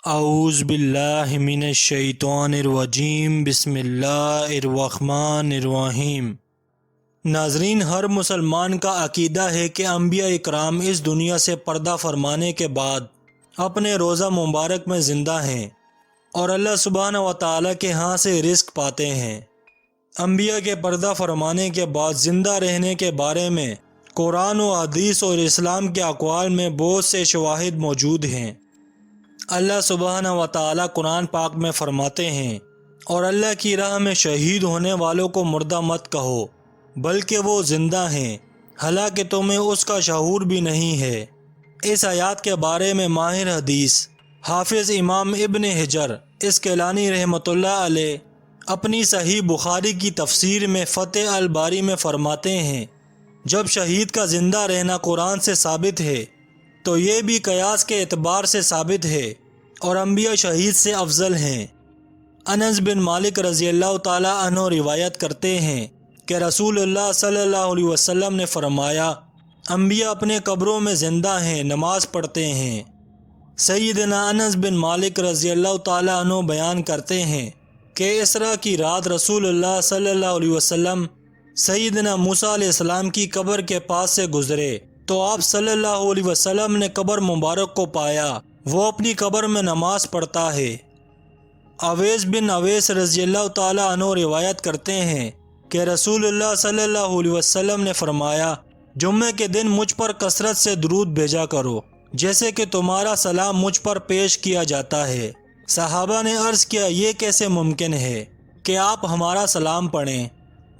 اعوذ باللہ من الشیطان الرجیم بسم اللہ الرحمن الرحیم۔ ناظرین، ہر مسلمان کا عقیدہ ہے کہ انبیاء اکرام اس دنیا سے پردہ فرمانے کے بعد اپنے روزہ مبارک میں زندہ ہیں اور اللہ سبحانہ و تعالیٰ کے ہاں سے رزق پاتے ہیں۔ انبیاء کے پردہ فرمانے کے بعد زندہ رہنے کے بارے میں قرآن و حدیث اور اسلام کے اقوال میں بہت سے شواہد موجود ہیں۔ اللہ سبحانہ و تعالیٰ قرآن پاک میں فرماتے ہیں، اور اللہ کی راہ میں شہید ہونے والوں کو مردہ مت کہو بلکہ وہ زندہ ہیں، حالانکہ تمہیں اس کا شعور بھی نہیں ہے۔ اس آیات کے بارے میں ماہر حدیث حافظ امام ابن حجر عسقلانی رحمۃ اللہ علیہ اپنی صحیح بخاری کی تفسیر میں فتح الباری میں فرماتے ہیں، جب شہید کا زندہ رہنا قرآن سے ثابت ہے تو یہ بھی قیاس کے اعتبار سے ثابت ہے، اور انبیاء شہید سے افضل ہیں۔ انس بن مالک رضی اللہ تعالی عنہ روایت کرتے ہیں کہ رسول اللہ صلی اللہ علیہ وسلم نے فرمایا، انبیاء اپنے قبروں میں زندہ ہیں، نماز پڑھتے ہیں۔ سیدنا انس بن مالک رضی اللہ تعالی عنہ بیان کرتے ہیں کہ اسراء کی رات رسول اللہ صلی اللہ علیہ وسلم سیدنا موسیٰ علیہ السلام کی قبر کے پاس سے گزرے تو آپ صلی اللہ علیہ وسلم نے قبر مبارک کو پایا، وہ اپنی قبر میں نماز پڑھتا ہے۔ اویس بن اویس رضی اللہ تعالی عنہ روایت کرتے ہیں کہ رسول اللہ صلی اللہ علیہ وسلم نے فرمایا، جمعے کے دن مجھ پر کثرت سے درود بھیجا کرو، جیسے کہ تمہارا سلام مجھ پر پیش کیا جاتا ہے۔ صحابہ نے عرض کیا، یہ کیسے ممکن ہے کہ آپ ہمارا سلام پڑھیں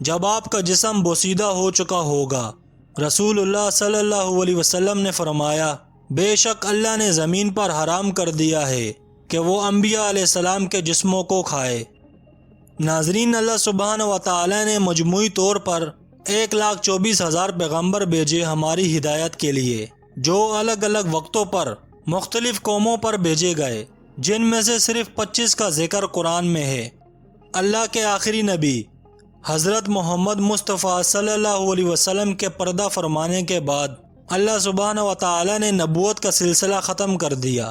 جب آپ کا جسم بوسیدہ ہو چکا ہوگا؟ رسول اللہ صلی اللہ علیہ وسلم نے فرمایا، بے شک اللہ نے زمین پر حرام کر دیا ہے کہ وہ انبیاء علیہ السلام کے جسموں کو کھائے۔ ناظرین، اللہ سبحانہ و تعالی نے مجموعی طور پر 1,24,000 پیغمبر بھیجے ہماری ہدایت کے لیے، جو الگ الگ وقتوں پر مختلف قوموں پر بھیجے گئے، جن میں سے صرف 25 کا ذکر قرآن میں ہے۔ اللہ کے آخری نبی حضرت محمد مصطفیٰ صلی اللہ علیہ وسلم کے پردہ فرمانے کے بعد اللہ سبحانہ و تعالی نے نبوت کا سلسلہ ختم کر دیا۔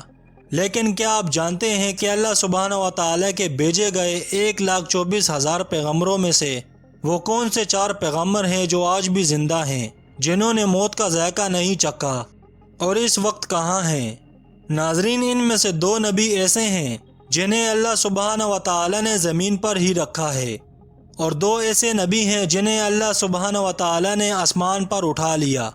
لیکن کیا آپ جانتے ہیں کہ اللہ سبحانہ و تعالی کے بھیجے گئے 1,24,000 پیغمبروں میں سے وہ کون سے 4 پیغمبر ہیں جو آج بھی زندہ ہیں، جنہوں نے موت کا ذائقہ نہیں چکھا، اور اس وقت کہاں ہیں؟ ناظرین، ان میں سے 2 نبی ایسے ہیں جنہیں اللہ سبحانہ و تعالی نے زمین پر ہی رکھا ہے، اور 2 ایسے نبی ہیں جنہیں اللہ سبحانہ و تعالی نے آسمان پر اٹھا لیا۔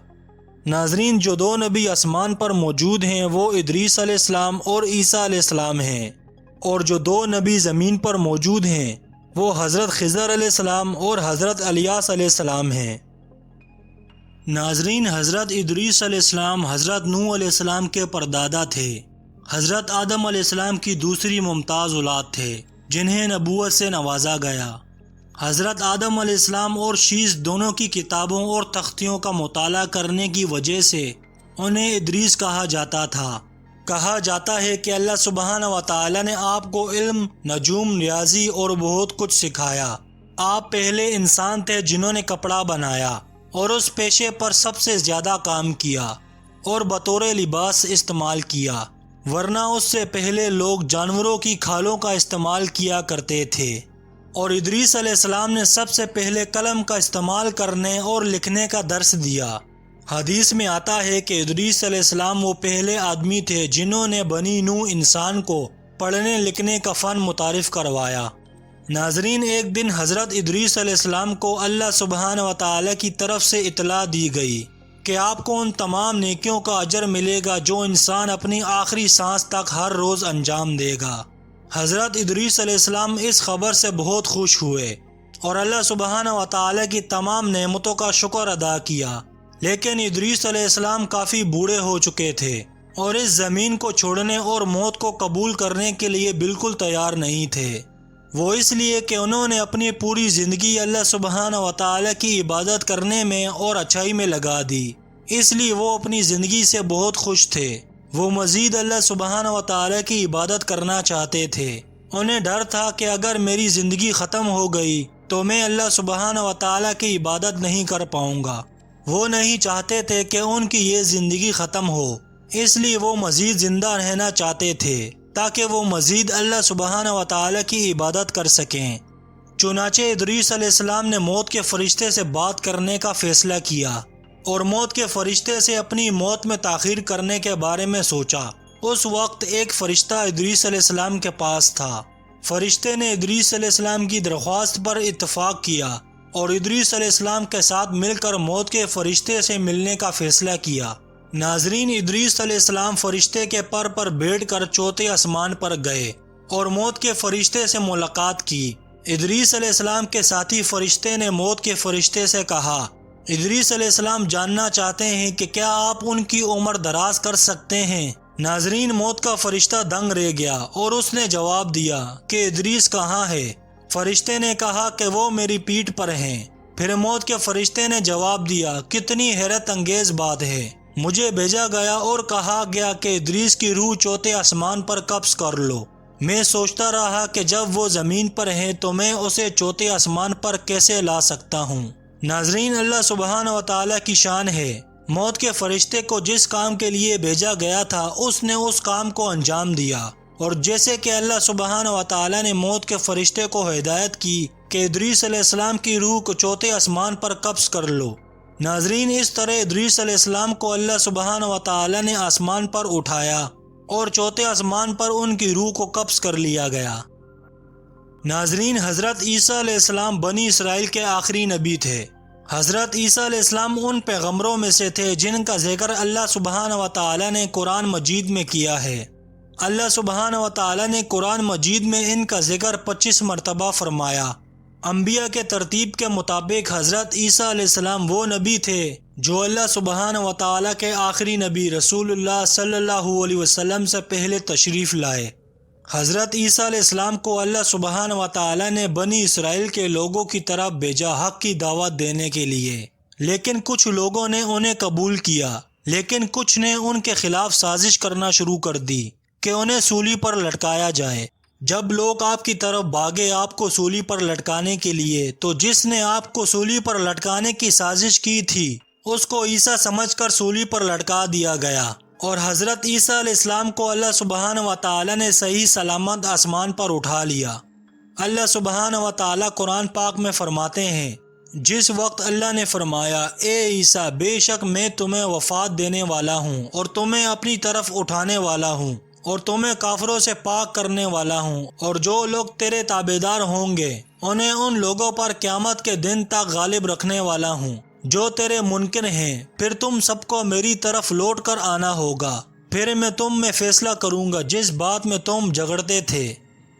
ناظرین، جو 2 نبی آسمان پر موجود ہیں وہ ادریس علیہ السلام اور عیسیٰ علیہ السلام ہیں، اور جو 2 نبی زمین پر موجود ہیں وہ حضرت خضر علیہ السلام اور حضرت الیاس علیہ السلام ہیں۔ ناظرین، حضرت ادریس علیہ السلام حضرت نوح علیہ السلام کے پردادا تھے۔ حضرت آدم علیہ السلام کی دوسری ممتاز اولاد تھے جنہیں نبوت سے نوازا گیا۔ حضرت آدم علیہ السلام اور شیث دونوں کی کتابوں اور تختیوں کا مطالعہ کرنے کی وجہ سے انہیں ادریس کہا جاتا تھا۔ کہا جاتا ہے کہ اللہ سبحانہ و تعالی نے آپ کو علم، نجوم، ریاضی اور بہت کچھ سکھایا۔ آپ پہلے انسان تھے جنہوں نے کپڑا بنایا اور اس پیشے پر سب سے زیادہ کام کیا اور بطور لباس استعمال کیا، ورنہ اس سے پہلے لوگ جانوروں کی کھالوں کا استعمال کیا کرتے تھے۔ اور ادریس علیہ السلام نے سب سے پہلے قلم کا استعمال کرنے اور لکھنے کا درس دیا۔ حدیث میں آتا ہے کہ ادریس علیہ السلام وہ پہلے آدمی تھے جنہوں نے بنی نوح انسان کو پڑھنے لکھنے کا فن متعارف کروایا۔ ناظرین، ایک دن حضرت ادریس علیہ السلام کو اللہ سبحانہ و تعالی کی طرف سے اطلاع دی گئی کہ آپ کو ان تمام نیکیوں کا اجر ملے گا جو انسان اپنی آخری سانس تک ہر روز انجام دے گا۔ حضرت ادریس علیہ السلام اس خبر سے بہت خوش ہوئے اور اللہ سبحانہ و تعالی کی تمام نعمتوں کا شکر ادا کیا۔ لیکن ادریس علیہ السلام کافی بوڑھے ہو چکے تھے اور اس زمین کو چھوڑنے اور موت کو قبول کرنے کے لیے بالکل تیار نہیں تھے۔ وہ اس لیے کہ انہوں نے اپنی پوری زندگی اللہ سبحانہ و تعالی کی عبادت کرنے میں اور اچھائی میں لگا دی، اس لیے وہ اپنی زندگی سے بہت خوش تھے۔ وہ مزید اللہ سبحانہ و تعالی کی عبادت کرنا چاہتے تھے۔ انہیں ڈر تھا کہ اگر میری زندگی ختم ہو گئی تو میں اللہ سبحانہ و تعالی کی عبادت نہیں کر پاؤں گا۔ وہ نہیں چاہتے تھے کہ ان کی یہ زندگی ختم ہو، اس لیے وہ مزید زندہ رہنا چاہتے تھے۔ تاکہ وہ مزید اللہ سبحانہ و تعالی کی عبادت کر سکیں۔ چنانچہ ادریس علیہ السلام نے موت کے فرشتے سے بات کرنے کا فیصلہ کیا اور موت کے فرشتے سے اپنی موت میں تاخیر کرنے کے بارے میں سوچا۔ اس وقت ایک فرشتہ ادریس علیہ السلام کے پاس تھا۔ فرشتے نے ادریس علیہ السلام کی درخواست پر اتفاق کیا اور ادریس علیہ السلام کے ساتھ مل کر موت کے فرشتے سے ملنے کا فیصلہ کیا۔ ناظرین، ادریس علیہ السلام فرشتے کے پر بیٹھ کر چوتھے آسمان پر گئے اور موت کے فرشتے سے ملاقات کی۔ ادریس علیہ السلام کے ساتھی فرشتے نے موت کے فرشتے سے کہا، ادریس علیہ السلام جاننا چاہتے ہیں کہ کیا آپ ان کی عمر دراز کر سکتے ہیں؟ ناظرین، موت کا فرشتہ دنگ رہ گیا اور اس نے جواب دیا کہ ادریس کہاں ہے؟ فرشتے نے کہا کہ وہ میری پیٹھ پر ہیں۔ پھر موت کے فرشتے نے جواب دیا، کتنی حیرت انگیز بات ہے، مجھے بھیجا گیا اور کہا گیا کہ ادریس کی روح چوتھے آسمان پر قبض کر لو۔ میں سوچتا رہا کہ جب وہ زمین پر ہیں تو میں اسے چوتھے آسمان پر کیسے لا سکتا ہوں۔ ناظرین، اللہ سبحانہ و تعالیٰ کی شان ہے، موت کے فرشتے کو جس کام کے لیے بھیجا گیا تھا اس نے اس کام کو انجام دیا، اور جیسے کہ اللہ سبحانہ و تعالیٰ نے موت کے فرشتے کو ہدایت کی کہ ادریس علیہ السلام کی روح کو چوتھے آسمان پر قبض کر لو۔ ناظرین، اس طرح ادریس علیہ السلام کو اللہ سبحانہ و تعالیٰ نے آسمان پر اٹھایا اور چوتھے آسمان پر ان کی روح کو قبض کر لیا گیا۔ ناظرین، حضرت عیسیٰ علیہ السلام بنی اسرائیل کے آخری نبی تھے۔ حضرت عیسیٰ علیہ السلام ان پیغمبروں میں سے تھے جن کا ذکر اللہ سبحانہ و تعالیٰ نے قرآن مجید میں کیا ہے۔ اللہ سبحانہ و تعالیٰ نے قرآن مجید میں ان کا ذکر 25 مرتبہ فرمایا۔ انبیاء کے ترتیب کے مطابق حضرت عیسیٰ علیہ السلام وہ نبی تھے جو اللہ سبحانہ و تعالیٰ کے آخری نبی رسول اللہ صلی اللہ علیہ وسلم سے پہلے تشریف لائے۔ حضرت عیسیٰ علیہ السلام کو اللہ سبحانہ و تعالیٰ نے بنی اسرائیل کے لوگوں کی طرف بھیجا حق کی دعوت دینے کے لیے، لیکن کچھ لوگوں نے انہیں قبول کیا، لیکن کچھ نے ان کے خلاف سازش کرنا شروع کر دی کہ انہیں سولی پر لٹکایا جائے۔ جب لوگ آپ کی طرف بھاگے آپ کو سولی پر لٹکانے کے لیے، تو جس نے آپ کو سولی پر لٹکانے کی سازش کی تھی اس کو عیسیٰ سمجھ کر سولی پر لٹکا دیا گیا، اور حضرت عیسیٰ علیہ السلام کو اللہ سبحانہ و تعالیٰ نے صحیح سلامت آسمان پر اٹھا لیا۔ اللہ سبحانہ و تعالیٰ قرآن پاک میں فرماتے ہیں، جس وقت اللہ نے فرمایا، اے عیسیٰ، بے شک میں تمہیں وفات دینے والا ہوں اور تمہیں اپنی طرف اٹھانے والا ہوں اور تمہیں کافروں سے پاک کرنے والا ہوں، اور جو لوگ تیرے تابعدار ہوں گے انہیں ان لوگوں پر قیامت کے دن تک غالب رکھنے والا ہوں جو تیرے منکر ہیں۔ پھر تم سب کو میری طرف لوٹ کر آنا ہوگا، پھر میں تم میں فیصلہ کروں گا جس بات میں تم جھگڑتے تھے۔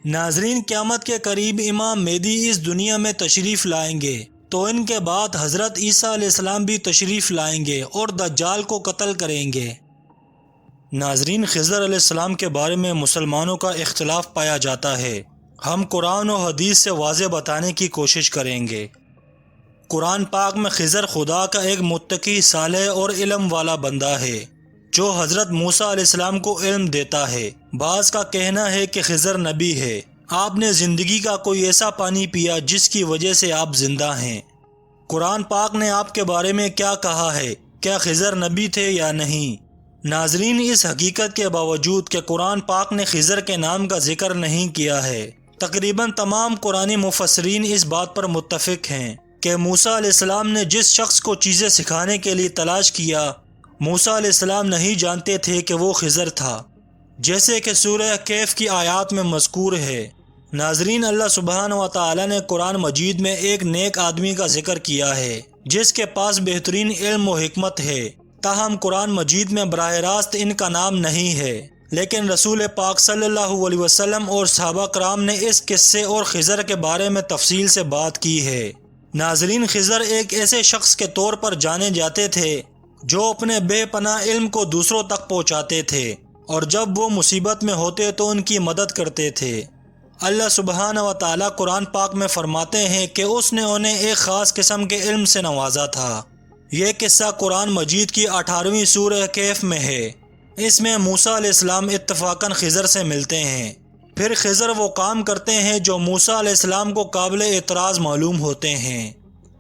ناظرین، قیامت کے قریب امام مہدی اس دنیا میں تشریف لائیں گے، تو ان کے بعد حضرت عیسیٰ علیہ السلام بھی تشریف لائیں گے اور دجال کو قتل کریں گے۔ ناظرین، خضر علیہ السلام کے بارے میں مسلمانوں کا اختلاف پایا جاتا ہے۔ ہم قرآن و حدیث سے واضح بتانے کی کوشش کریں گے۔ قرآن پاک میں خضر خدا کا ایک متقی، صالح اور علم والا بندہ ہے جو حضرت موسیٰ علیہ السلام کو علم دیتا ہے۔ بعض کا کہنا ہے کہ خضر نبی ہے، آپ نے زندگی کا کوئی ایسا پانی پیا جس کی وجہ سے آپ زندہ ہیں۔ قرآن پاک نے آپ کے بارے میں کیا کہا ہے؟ کیا خضر نبی تھے یا نہیں؟ ناظرین، اس حقیقت کے باوجود کہ قرآن پاک نے خضر کے نام کا ذکر نہیں کیا ہے، تقریباً تمام قرآنی مفسرین اس بات پر متفق ہیں کہ موسیٰ علیہ السلام نے جس شخص کو چیزیں سکھانے کے لیے تلاش کیا، موسیٰ علیہ السلام نہیں جانتے تھے کہ وہ خضر تھا، جیسے کہ سورہ کہف کی آیات میں مذکور ہے۔ ناظرین، اللہ سبحانہ و تعالیٰ نے قرآن مجید میں ایک نیک آدمی کا ذکر کیا ہے جس کے پاس بہترین علم و حکمت ہے، تاہم قرآن مجید میں براہ راست ان کا نام نہیں ہے، لیکن رسول پاک صلی اللہ علیہ وسلم اور صحابہ کرام نے اس قصے اور خضر کے بارے میں تفصیل سے بات کی ہے۔ ناظرین، خضر ایک ایسے شخص کے طور پر جانے جاتے تھے جو اپنے بے پناہ علم کو دوسروں تک پہنچاتے تھے، اور جب وہ مصیبت میں ہوتے تو ان کی مدد کرتے تھے۔ اللہ سبحانہ و تعالیٰ قرآن پاک میں فرماتے ہیں کہ اس نے انہیں ایک خاص قسم کے علم سے نوازا تھا۔ یہ قصہ قرآن مجید کی 18ویں سورہ کہف میں ہے۔ اس میں موسیٰ علیہ السلام اتفاقاً خضر سے ملتے ہیں۔ پھر خضر وہ کام کرتے ہیں جو موسیٰ علیہ السلام کو قابل اعتراض معلوم ہوتے ہیں،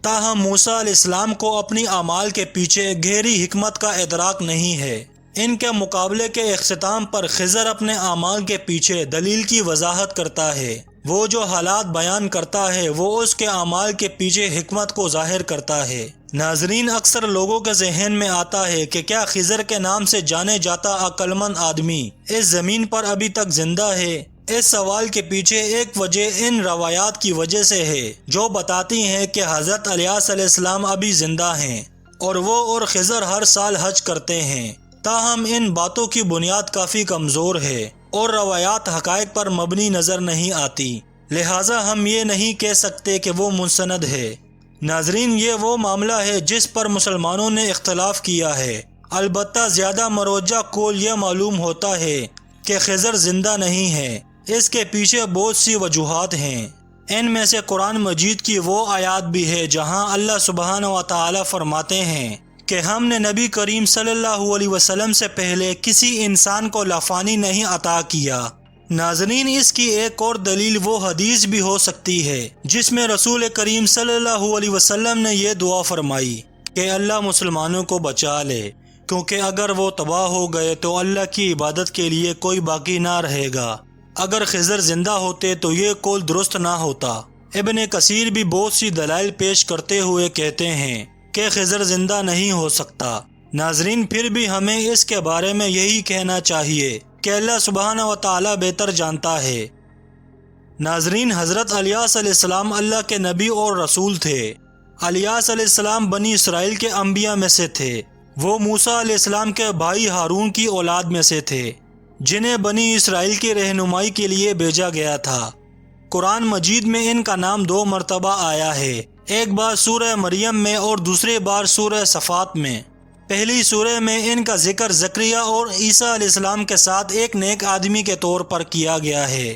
تاہم موسیٰ علیہ السلام کو اپنی اعمال کے پیچھے گہری حکمت کا ادراک نہیں ہے۔ ان کے مقابلے کے اختتام پر خضر اپنے اعمال کے پیچھے دلیل کی وضاحت کرتا ہے۔ وہ جو حالات بیان کرتا ہے وہ اس کے اعمال کے پیچھے حکمت کو ظاہر کرتا ہے۔ ناظرین، اکثر لوگوں کے ذہن میں آتا ہے کہ کیا خضر کے نام سے جانے جاتا عقل مند آدمی اس زمین پر ابھی تک زندہ ہے؟ اس سوال کے پیچھے ایک وجہ ان روایات کی وجہ سے ہے جو بتاتی ہیں کہ حضرت الیاس علیہ السلام ابھی زندہ ہیں اور وہ اور خضر ہر سال حج کرتے ہیں۔ تاہم ان باتوں کی بنیاد کافی کمزور ہے اور روایات حقائق پر مبنی نظر نہیں آتی، لہٰذا ہم یہ نہیں کہہ سکتے کہ وہ مستند ہے۔ ناظرین، یہ وہ معاملہ ہے جس پر مسلمانوں نے اختلاف کیا ہے۔ البتہ زیادہ مروجہ قول یہ معلوم ہوتا ہے کہ خضر زندہ نہیں ہے۔ اس کے پیچھے بہت سی وجوہات ہیں۔ ان میں سے قرآن مجید کی وہ آیات بھی ہے جہاں اللہ سبحانہ و تعالی فرماتے ہیں کہ ہم نے نبی کریم صلی اللہ علیہ وسلم سے پہلے کسی انسان کو لافانی نہیں عطا کیا۔ ناظرین، اس کی ایک اور دلیل وہ حدیث بھی ہو سکتی ہے جس میں رسول کریم صلی اللہ علیہ وسلم نے یہ دعا فرمائی کہ اللہ مسلمانوں کو بچا لے، کیونکہ اگر وہ تباہ ہو گئے تو اللہ کی عبادت کے لیے کوئی باقی نہ رہے گا۔ اگر خضر زندہ ہوتے تو یہ قول درست نہ ہوتا۔ ابن کثیر بھی بہت سی دلائل پیش کرتے ہوئے کہتے ہیں کہ خضر زندہ نہیں ہو سکتا۔ ناظرین، پھر بھی ہمیں اس کے بارے میں یہی کہنا چاہیے کہ اللہ سبحانہ و تعالی بہتر جانتا ہے۔ ناظرین، حضرت الیاس علیہ السلام اللہ کے نبی اور رسول تھے۔ الیاس علیہ السلام بنی اسرائیل کے انبیاء میں سے تھے۔ وہ موسیٰ علیہ السلام کے بھائی ہارون کی اولاد میں سے تھے جنہیں بنی اسرائیل کی رہنمائی کے لیے بھیجا گیا تھا۔ قرآن مجید میں ان کا نام 2 مرتبہ آیا ہے، ایک بار سورہ مریم میں اور دوسری بار سورہ صفات میں۔ پہلی سورہ میں ان کا ذکر زکریا اور عیسیٰ علیہ السلام کے ساتھ ایک نیک آدمی کے طور پر کیا گیا ہے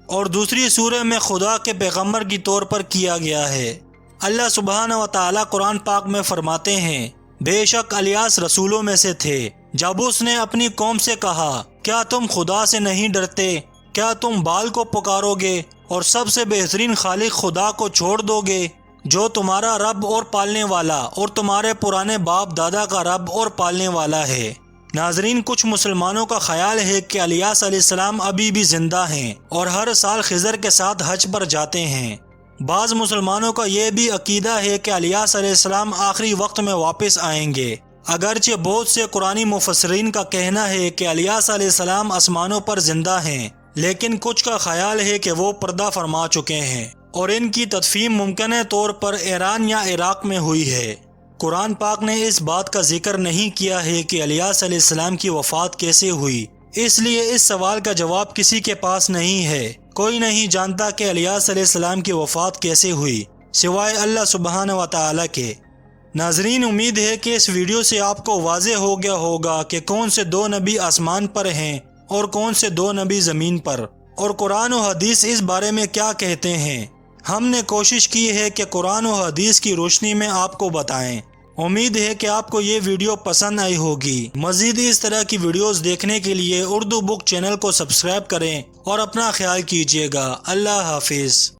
اور دوسری سورہ میں خدا کے پیغمبر کی طور پر کیا گیا ہے۔ اللہ سبحانہ و تعالی قرآن پاک میں فرماتے ہیں، بے شک الیاس رسولوں میں سے تھے۔ جب اس نے اپنی قوم سے کہا، کیا تم خدا سے نہیں ڈرتے؟ کیا تم بال کو پکارو گے اور سب سے بہترین خالق خدا کو چھوڑ دو گے جو تمہارا رب اور پالنے والا اور تمہارے پرانے باپ دادا کا رب اور پالنے والا ہے؟ ناظرین، کچھ مسلمانوں کا خیال ہے کہ الیاس علیہ السلام ابھی بھی زندہ ہیں اور ہر سال خضر کے ساتھ حج پر جاتے ہیں۔ بعض مسلمانوں کا یہ بھی عقیدہ ہے کہ الیاس علیہ السلام آخری وقت میں واپس آئیں گے، اگرچہ بہت سے قرآنی مفسرین کا کہنا ہے کہ الیاس علیہ السلام آسمانوں پر زندہ ہیں، لیکن کچھ کا خیال ہے کہ وہ پردہ فرما چکے ہیں اور ان کی تدفین ممکنہ طور پر ایران یا عراق میں ہوئی ہے۔ قرآن پاک نے اس بات کا ذکر نہیں کیا ہے کہ الیاس علیہ السلام کی وفات کیسے ہوئی، اس لیے اس سوال کا جواب کسی کے پاس نہیں ہے۔ کوئی نہیں جانتا کہ الیاس علیہ السلام کی وفات کیسے ہوئی سوائے اللہ سبحانہ و تعالی کے۔ ناظرین، امید ہے کہ اس ویڈیو سے آپ کو واضح ہو گیا ہوگا کہ کون سے 2 نبی آسمان پر ہیں اور کون سے 2 نبی زمین پر، اور قرآن و حدیث اس بارے میں کیا کہتے ہیں۔ ہم نے کوشش کی ہے کہ قرآن و حدیث کی روشنی میں آپ کو بتائیں۔ امید ہے کہ آپ کو یہ ویڈیو پسند آئی ہوگی۔ مزید اس طرح کی ویڈیوز دیکھنے کے لیے اردو بک چینل کو سبسکرائب کریں اور اپنا خیال کیجیے گا۔ اللہ حافظ۔